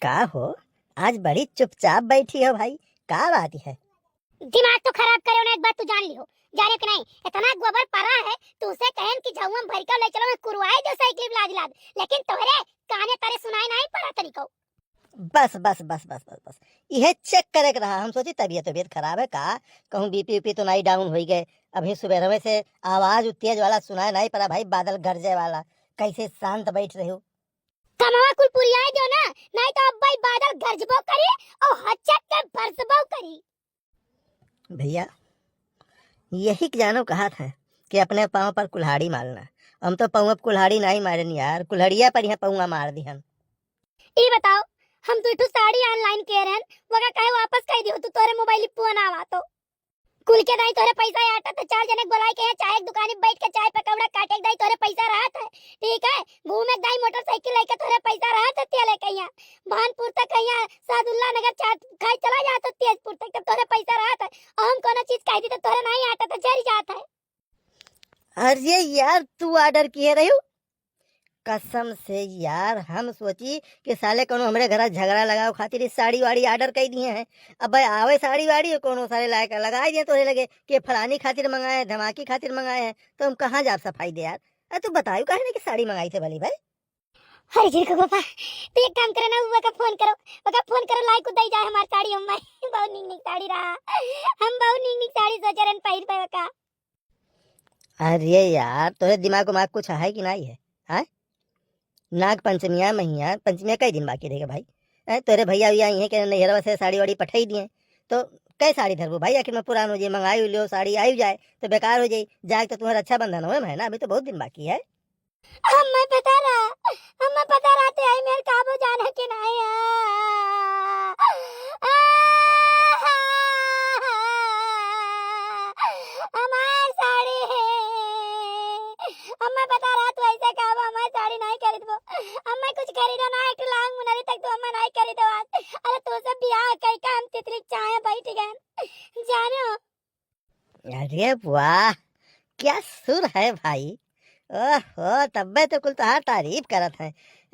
का हो, आज बड़ी चुपचाप बैठी हो भाई, का बात है? दिमाग तो खराब करे ना, एक बात तू जान लियो। जाने कि नहीं, इतना गोबर पड़ा है तो उसे कहन कि झउआ भर के ले चलो, मैं कुरवाए दो साइकिल लाद लाद, लेकिन तोहरे काने तारे सुनाई नहीं पड़ा तरीको। बस बस बस बस बस बस यह चेक करे के रहा। हम सोची तबीयत खराब है का, कहूँ बीपी उपी तो नहीं डाउन हो गए। अभी सुबह से आवाज तेज वाला सुनाई नहीं पड़ा भाई, बादल गरजे वाला। कैसे शांत बैठ रहे हो? कमावा कुल पुरियाए दो ना, नहीं तो अब भाई बादल गरजबो करी और हचक के बरसबो करी। भैया यही जानो कहा था कि अपने पाँव पर कुल्हाड़ी मारना। हम तो पाँव पर कुल्हाड़ी नहीं मारन यार, कुल्हड़िया पर यहाँ पाँव मार दी हम। ई बताओ, हम तो इठू साड़ी ऑनलाइन के रहन, वगा काहे वापस कह दियो? तू तोरे मोबाइल फोन आवा तो कुल के दाई तोरे पैसा आटा तो चार जने बुलाए के चाय एक दुकान बैठ के चाय पकौड़ा काटे दाई तोरे पैसा रहत है, ठीक है? घूमे दाई मोटरसाइकिल लेके तोरे पैसा रहत है, तेले कहिया भानपुर तक कहिया सादुल्ला नगर चाट खाई चला जात तेजपुर तक, तब तोरे पैसा रहत है। हम कोनो चीज कह दी तो तोरे नहीं आटा तो जरी जात है। अरे यार तू ऑर्डर किए रही हो? कसम से यार हम सोची कि साले कोनो हमरे घर झगड़ा लगाओ खातिर साड़ी वाड़ी ऑर्डर कर दिए हैं। अब भाई आवे साड़ी वाड़ी कोनो सारे लायक लगा दिए तो लगे कि फलानी खातिर मंगाए, धमाकी खातिर मंगाए हैं, तो हम कहाँ जा सफाई दे यार। अरे तू बताओ काहे ना कि साड़ी मंगाई थे भली भाई। हरे जी को पापा तो एक काम करे ना, वो का फोन करो लाइक दई जाए हमार साड़ी। हम बहुत नीक साड़ी रहा, हम बहुत नीक साड़ी सोचरन पहिर पाए का। अरे यार तोरे दिमाग उमाग कुछ है कि नहीं है? हाँ, नाग पंचमिया महीना पंचमिया कई दिन बाकी रहेगा भाई। तोरे भैया भैया ये के नैहरवा से साड़ी वाड़ी पठाई दिए, तो कई साड़ी धरबो भाई? आखिर में पुरान हो जाए, मंगाई लियो साड़ी आई जाए तो बेकार हो जाए। जाए तो तुम्हारा अच्छा बंधन हो है ना, अभी तो बहुत दिन बाकी है। हमें पता रहा ते आई मेरे काबू जाने के नहीं हमार साड़ी है। हमें पता रहा तू ऐसे काबू हमारी साड़ी नहीं खरीद वो, हमें कुछ खरीदा ना एक लांग मुनरी तक तो हमें नहीं खरीदो आज। अरे तू सब बियाह कई का हम तितली चाहे बैठ गए जानो। अरे वाह, क्या सुर है भाई। ओहो, तब्बे तो कुल तहार तारीफ करत है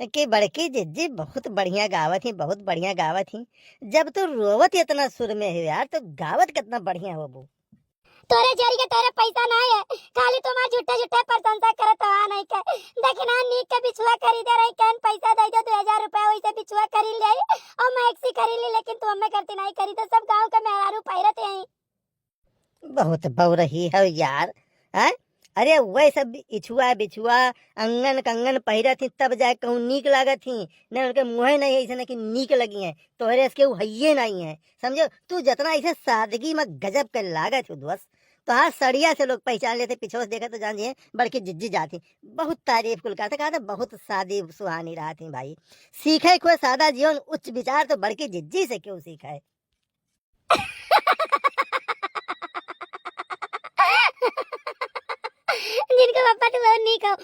कि बड़की जिज्जी बहुत बढ़िया गावत ही, बहुत बढ़िया गावत ही। जब तू रोवत इतना सुर में है यार, तो गावत कितना बढ़िया हो वो। तोरे जरी के तोरे पैसा नहीं है, खाली तुम्हार झूठे झूठे प्रशंसा करत हवा नहीं के। देखना नीक के बिछुआ खरीदे रही कन पैसा दे दो 2000 रुपया वैसे बिछुआ खरीद ले और मैक्सी खरीद ली, लेकिन तू हमें करती नहीं खरीद। सब गांव के मेहरारू पहिरते हैं। बहुत बौ रही है यार। है अरे वह सब इछुआ बिछुआ अंगन कंगन पहिरा थी तब जाए कहूँ नीक लागत थी। न उनके मुँह नहीं ऐसे न कि नीक लगी है, तोहरे इसके हइये नहीं है। समझो तू जितना ऐसे सादगी में गजब के लागत हो दोस्त, तो हाँ सड़िया से लोग पहचान लेते, पिछों से देखा तो जानिए बड़की जिज्जी जाती। बहुत तारीफ कुल करते, कहा था बहुत सादी सुहानी रहा थी भाई। सीखे कोई सादा जीवन उच्च विचार तो बड़की जिज्जी से क्यों सीखे? जिनको पापा तू बहुत नीक हो,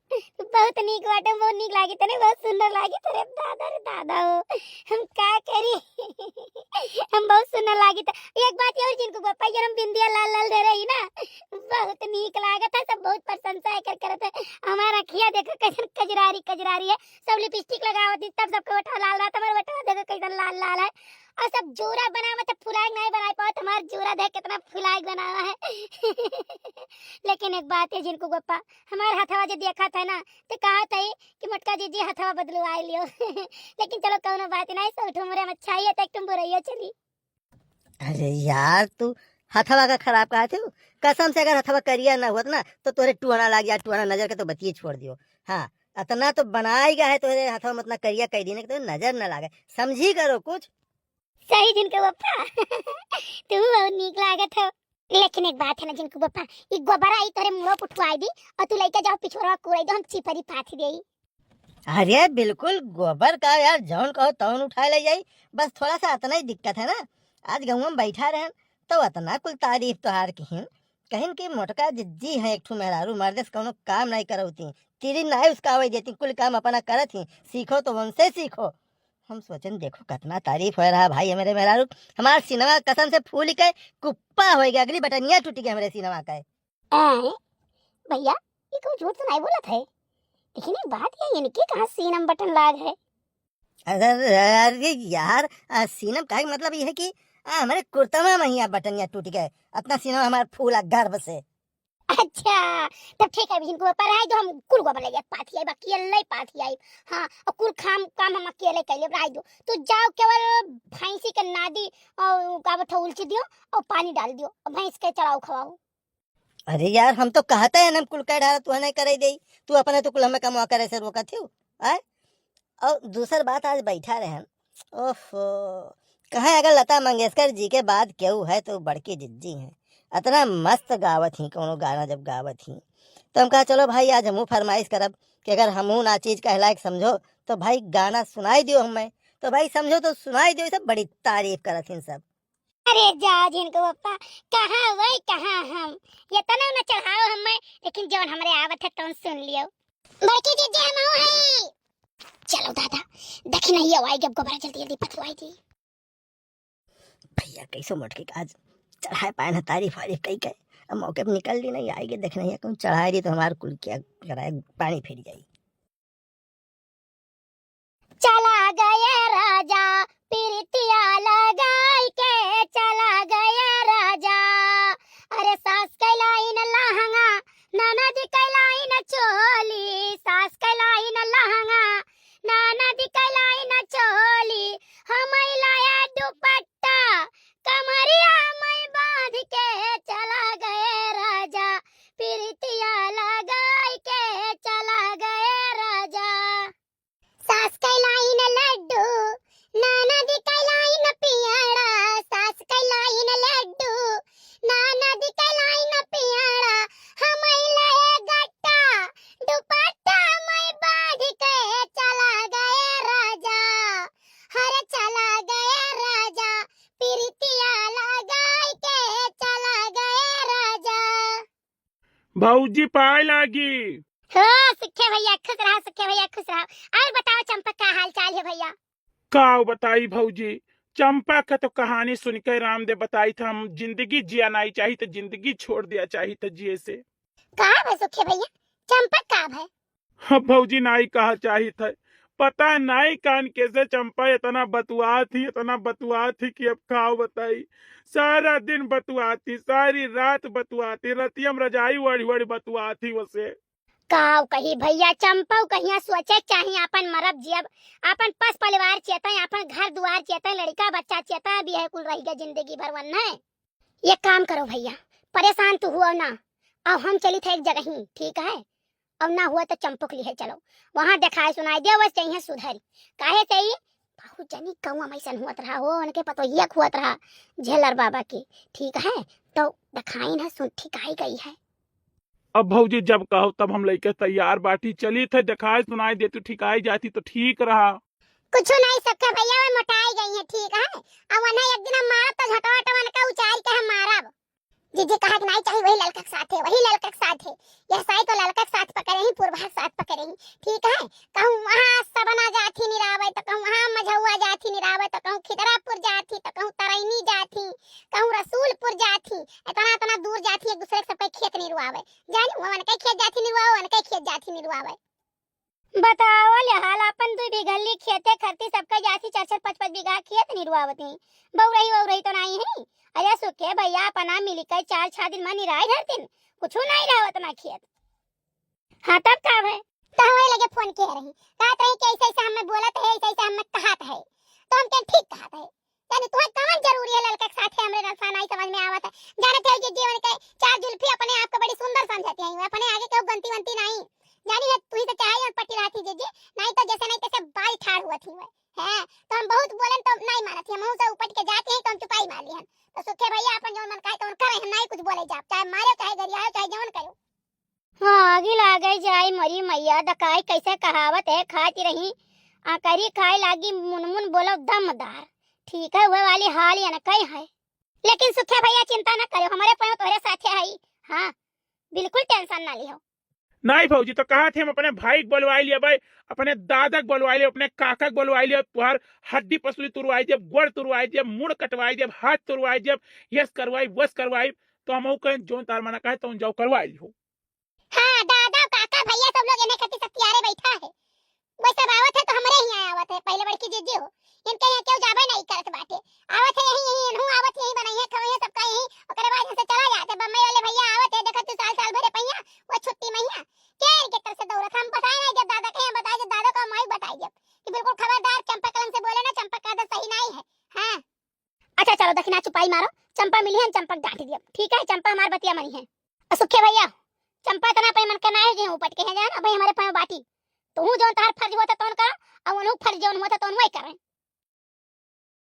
तू बहुत नीक बाटे, बहुत नीक लागी तने, बहुत सुंदर लागी तेरे दादा रे दादा हो। हम का करी हम बहुत सुंदर लागी त एक बात और जिनको पापा ये हम बिंदिया लाल लाल दे रही ना, बहुत नीक लागत है। सब बहुत प्रशंसा कर करत है। हमारा अखिया देखो कैसन कजरारी कजरारी है, सब लिपस्टिक लगावत तब सबके वठा लाल रहा, तुम्हारा वठा देखो कैसन लाल लाल है। और सब जोरा बनावा तो फुलाग नहीं बना पाओ, तुम्हारा जोरा देख कितना फुलाग बनावा है। लेकिन एक बात है जिनको गोपा, हमारे हथवा जो देखा था ना तो कहा था कि मोटका जीजी हथवा बदलवा लियो। लेकिन चलो कौनो बात नहीं, सब ठुमरे में अच्छा ही है, तुम बुराइयो चली। अरे यार तू हथवा का खराब कहा थे? कसम से अगर हथवा करिया ना होत ना तो तोरे टुआना लाग जा, टुआना नजर के तो बतिये छोड़ दियो। हाँ, इतना तो बनाई गया है तोरे हथवा में, इतना करिया कह दी तो नजर ना लागे, समझी करो कुछ। सही जिनको गोपा तू बहुत नीक लागत हो। लेकिन एक बात है ना जिनको गोपा, ये गोबरा आई तोरे मुंह पर उठवाई दी और तू लेके जाओ पिछोरा कुड़ाई दो, हम चिपरी पाथी देई। अरे बिल्कुल गोबर का यार, जौन कहो तौन उठा ले जाई। बस थोड़ा सा इतना ही दिक्कत है ना, आज गाँव में बैठा रहे तो इतना कुल तारीफ तोहार कहीं कहीं की मोटका जिज्जी है, एक ठू मेहरारू मर्दे से कोनो काम नहीं करौती, तेरी नहीं उसका आवाज देती, कुल काम अपना करत ही। सीखो तो उनसे सीखो। हम सोचन देखो कितना तारीफ हो रहा भाई मेरे मेहरारू। हमारा सिनेमा कसम से फूल के कुप्पा हो गया, अगली बटनिया टूट गया हमारे सिनेमा का। भैया ये कोई झूठ तो नहीं बोला था, लेकिन एक बात है इनके कहाँ सीनम बटन लाग है। अरे यार, सीनम का मतलब ये है कि हमारे कुर्तवा में ही बटनिया टूट गए, अपना सीनम हमारा फूला गर्व से। अच्छा, तब ठीक है इनको पर आई दो, हम कुल गोबर ले पाथी आई बाकी अल्लाह पाथी आई। हां, और कुल काम हम अकेले कैले राई दो। तो जाओ केवल भैंसी के नादी और का बठा उलची दियो और पानी डाल दियो और भैंस के चढ़ाओ खवाओ। अरे यार, हम तो कहते हैं ना कुल कह डाला, तू नहीं करे दे, तू अपने तो कुल हमें कमवा करे से रोका थी। आए, और दूसर बात, आज बैठा रहे, ओफो, कहे अगर लता मंगेशकर जी के बाद केहू है तो बड़की जिज्जी हैं। इतना मस्त गावत ही कोनो गाना जब गावत ही, तो हम कहा चलो भाई आज हमू फरमाइश करब कि अगर हमू ना चीज कहलायक समझो तो भाई गाना सुनाई दियो हमें। तो भाई समझो तो सुनाई दियो, सब बड़ी तारीफ करत हिन सब। अरे जा जिनको पप्पा, कहाँ वही कहाँ हम, ये तना न चढ़ाओ हमें, लेकिन जवन हमरे आवत है तो सुन लियो। बड़की जीजी हम आओ है। चलो दादा, देखी नहीं आवाई जब गोबरा जल्दी जल्दी पतवाई दी। भैया कैसे मोटके का आज चढ़ाए पाए ना, तारीफ वारीफ कही कहे, अब मौके पर निकल ली नहीं आएगी, देखना है कौन चढ़ाए रही तो हमारे कुल क्या कराए, पानी फेरी जाई। चला गया राजा पीरितिया लगाई के, चला गया राजा। अरे सास कहलाई न लहंगा, ननद कहलाई न चोली, सास कहलाई न लहंगा, ननद कहलाई न चोली। हम लाया दुपट्टा कमरिया में बांध के, चला गया राजा पीरितिया लगाई के, चला गया राजा। सास कहलाई न लड्डू, ननद कहलाई न पियाड़ा, सास कहलाई न लड्डू, ननद कहलाई न पियाड़ा। हम लाए गट्टा दुपट्टा में बांध के, चला गया राजा। हरे चला गया राजा पीरितिया लगाई के, चला गया राजा। भौजी पाए लागी। हाँ सुखे भैया खुश रहा, सुखे भैया खुश रहा। और बताओ चंपक का हाल चाल है भैया? का बताई भौजी, चंपा का तो कहानी सुनकर रामदेव बताई था, हम जिंदगी जिया नहीं चाहिए तो जिंदगी छोड़ दिया चाहिए तो जिए से। कहाँ है सुखे भैया, चंपक कहाँ है? हाँ भौजी नहीं कहा चाहिए था, पता नहीं कान कैसे चंपा इतना बतुआ थी कि अब खाओ बताई। सारा दिन बतुआ थी, सारी रात बतुआ थी, रतियम रजाई वड़ी वड़ी बतुआ थी उसे। काव कही भैया, चंपा कहिया सोचे चाहिए अपन मरब जियब, अपन पस परिवार चेता, अपन घर दुआर चेता, लड़का बच्चा चेता, भी है कुल रहेगा जिंदगी भर वन है। ये काम करो भैया, परेशान तो हुआ ना, अब हम चली थे एक जगह ही, ठीक है? अब ना हुआ तो चंपक लिए चलो, वहाँ दिखाए सुनाई दे, बस चाहिए सुधरी। काहे चाहिए बहुत जनी कौआ मैसन हुआ रहा हो, उनके पतो ये हुआ रहा झेलर बाबा की, ठीक है? तो दिखाई ना सुन ठीक आई गई है। अब भौजी जब कहो तब हम लेके तैयार बाटी, चली थे दिखाई सुनाई देती, ठिकाई जाती तो ठीक रहा। कुछ नहीं सके भैया, वो मोटाई गई है, ठीक है? अब वना एक दिन हम मारब तो झटवा का उचार के हम मारब। जीजी कहा कि नहीं चाहिए वही लड़का के साथ है, वही लड़का के साथ है, यह साई तो लड़का के साथ पकड़े ही, पूर्वा साथ पकड़े ही, ठीक है? कहूँ वहाँ सबना जाती निरावे तो कहूँ वहाँ मझौआ जाती निरावे तो कहूँ खिदरापुर जाती तो कहूँ तरैनी जाती, कहूँ रसूलपुर जाती, इतना इतना दूर जाती, एक दूसरे के सबके खेत निरुआवे, जानी वो मन के खेत जाती निरुआवे, मन के खेत जाती निरुआवे। बताओ ले हाल अपन 2 बीघली खेते खरती सबका जाती 4-4 5-5 बीघा खेत निरुआवती, बहु रही तो नहीं है। अरे सुखे भैया अपना मिली कर 4-6 दिन में निराई धरतीन, कुछ नहीं रहत ना खेत। हाँ तब का है तो हमारे लगे फोन किए रही, कहत रही कि ऐसे ऐसे हमें बोलत है, ऐसे ऐसे हमें कहत है, तो हम के ठीक कहत है। यानी तुम्हें कौन जरूरी है लड़का के साथ है, हमरे रसा नहीं समझ में आवत है। जानत है कि जीवन के 4 जुल्फी अपने आप को बड़ी सुंदर समझती है, अपने आगे कोई गंती वंती नहीं, जानी है तू ही तो चाहे और पट्टी रहती जीजी, नहीं तो जैसे नहीं तैसे बाल ठाड़ हुआ थी है। तो हम बहुत बोलन तो नहीं मानत थी, हम से उपट के जाते हैं तो हम चुपाई मार ली हन। तो सुखे भैया अपन जो मन कहे तो करे, हम नहीं कुछ बोले जाप, चाहे मारे चाहे गरियाओ चाहे जवन करो। हां आगे लागे जाई मरी मैया दकाई कैसे कहावत है, खाती रही करी खाए लागी मुनमुन बोलो दमदार, ठीक है? वह वाली हाल या न कई है, लेकिन सुखे भैया चिंता न करो, हमारे पास तोरे साथे है। हां बिल्कुल टेंशन ना लियो। नहीं भौजी तो कहा थे हम अपने भाई को बुलवाई लिया भाई, अपने दादा को बुलवाई लिया, अपने काका को बुलवाई लिया, तुहार हड्डी पसली तुरवाई जब, गोड़ तुरवाई जब, मुड़ कटवाई जब, हाथ तुरवाई जब, यस करवाई वस करवाई, तो हम कहें जो तार मना कहे तो जाओ करवाई लियो। हाँ दादा काका भैया सब लोग इन्हें खती सब तैयारे बैठा है, वही सब आवत है तो हमरे ही आवत है। पहले बड़की चंपा मिली है चंपा डांट दिया ठीक है चंपा हमार बतिया मनी है सुखे भैया चंपा तना पे मन करना है जो उपट के है जान अब हमारे पास बाटी तू जो तार फर्ज होता तोन का अब उन्हों फर्ज जो होता तोन वही करें